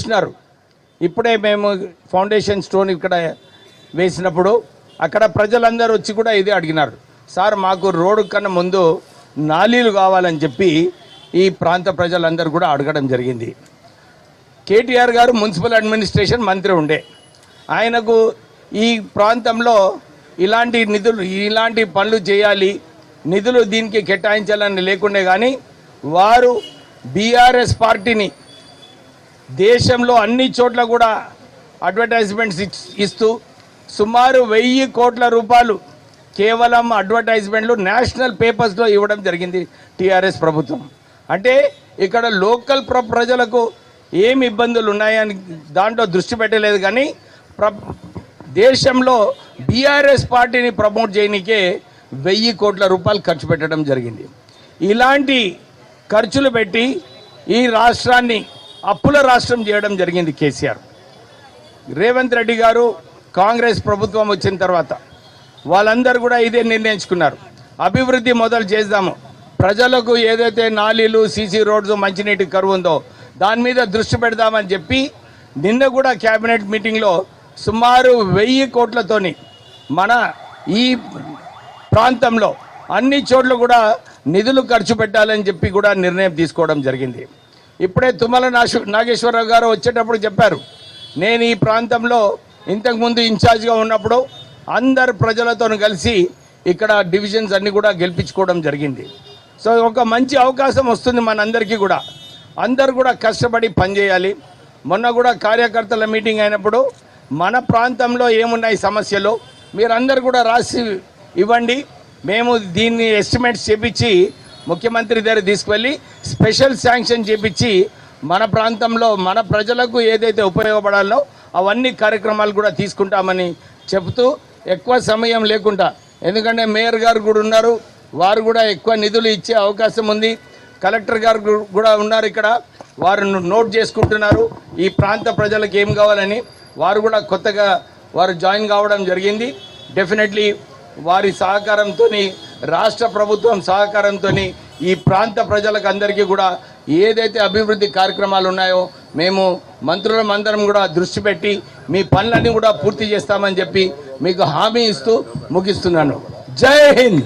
చూసినారు. ఇప్పుడే మేము ఫౌండేషన్ స్టోన్ ఇక్కడ వేసినప్పుడు అక్కడ ప్రజలందరూ వచ్చి కూడా ఇదే అడిగినారు, సార్ మాకు రోడ్డు కన్నా ముందు నాలీలు కావాలని చెప్పి ఈ ప్రాంత ప్రజలందరూ కూడా అడగడం జరిగింది. కేటీఆర్ గారు మున్సిపల్ అడ్మినిస్ట్రేషన్ మంత్రి ఉండే, ఆయనకు ఈ ప్రాంతంలో ఇలాంటి నిధులు ఇలాంటి పనులు చేయాలి, నిధులు దీనికి కేటాయించాలని లేకుండే, కానీ వారు బీఆర్ఎస్ పార్టీని దేశంలో అన్ని చోట్ల కూడా అడ్వర్టైజ్మెంట్స్ ఇస్తూ సుమారు 1000 కోట్ల రూపాయలు కేవలం అడ్వర్టైజ్మెంట్లు నేషనల్ పేపర్స్లో ఇవ్వడం జరిగింది టీఆర్ఎస్ ప్రభుత్వం. అంటే ఇక్కడ లోకల్ ప్రజలకు ఏమి ఇబ్బందులు ఉన్నాయని దాంట్లో దృష్టి పెట్టలేదు, కానీ దేశంలో బీఆర్ఎస్ పార్టీని ప్రమోట్ చేయడానికే 1000 కోట్ల రూపాయలు ఖర్చు పెట్టడం జరిగింది. ఇలాంటి ఖర్చులు పెట్టి ఈ రాష్ట్రాన్ని అప్పుల రాష్ట్రం చేయడం జరిగింది కేసీఆర్. రేవంత్ రెడ్డి గారు కాంగ్రెస్ ప్రభుత్వం వచ్చిన తర్వాత వాళ్ళందరూ కూడా ఇదే నిర్ణయించుకున్నారు, అభివృద్ధి మొదలు చేద్దాము, ప్రజలకు ఏదైతే నాలీలు సీసీ రోడ్స్ మంచినీటి కరువు ఉందో దాని మీద దృష్టి పెడదామని చెప్పి నిన్న కూడా క్యాబినెట్ మీటింగ్లో సుమారు 1000 కోట్లతోని మన ఈ ప్రాంతంలో అన్ని చోట్ల కూడా నిధులు ఖర్చు పెట్టాలని చెప్పి కూడా నిర్ణయం తీసుకోవడం జరిగింది. ఇప్పుడే తుమ్మల నాగేశ్వరరావు గారు వచ్చేటప్పుడు చెప్పారు, నేను ఈ ప్రాంతంలో ఇంతకుముందు ఇన్ఛార్జ్గా ఉన్నప్పుడు అందరు ప్రజలతో కలిసి ఇక్కడ డివిజన్స్ అన్నీ కూడా గెలిపించుకోవడం జరిగింది. సో ఒక మంచి అవకాశం వస్తుంది మనందరికీ కూడా, అందరు కూడా కష్టపడి పనిచేయాలి. మొన్న కూడా కార్యకర్తల మీటింగ్ అయినప్పుడు మన ప్రాంతంలో ఏమున్నాయి సమస్యలు మీరందరూ కూడా రాసి ఇవ్వండి, మేము దీన్ని ఎస్టిమేట్స్ చేపించి ముఖ్యమంత్రి దగ్గర తీసుకువెళ్ళి స్పెషల్ శాంక్షన్ చేపించి మన ప్రాంతంలో మన ప్రజలకు ఏదైతే ఉపయోగపడాలో అవన్నీ కార్యక్రమాలు కూడా తీసుకుంటామని చెబుతూ ఎక్కువ సమయం లేకుండా, ఎందుకంటే మేయర్ గారు కూడా ఉన్నారు, వారు కూడా ఎక్కువ నిధులు ఇచ్చే అవకాశం ఉంది, కలెక్టర్ గారు కూడా ఉన్నారు ఇక్కడ, వారు నోట్ చేసుకుంటున్నారు ఈ ప్రాంత ప్రజలకు ఏం కావాలని. వారు కూడా కొత్తగా వారు జాయిన్ కావడం జరిగింది. డెఫినెట్లీ వారి సహకారంతో రాష్ట్ర ప్రభుత్వం సహకారంతో ఈ ప్రాంత ప్రజలకు అందరికీ కూడా ఏదైతే అభివృద్ధి కార్యక్రమాలు ఉన్నాయో మేము మంత్రులం అందరం కూడా దృష్టి పెట్టి మీ పనులన్నీ కూడా పూర్తి చేస్తామని చెప్పి మీకు హామీ ఇస్తూ ముగిస్తున్నాను. జై హింద్.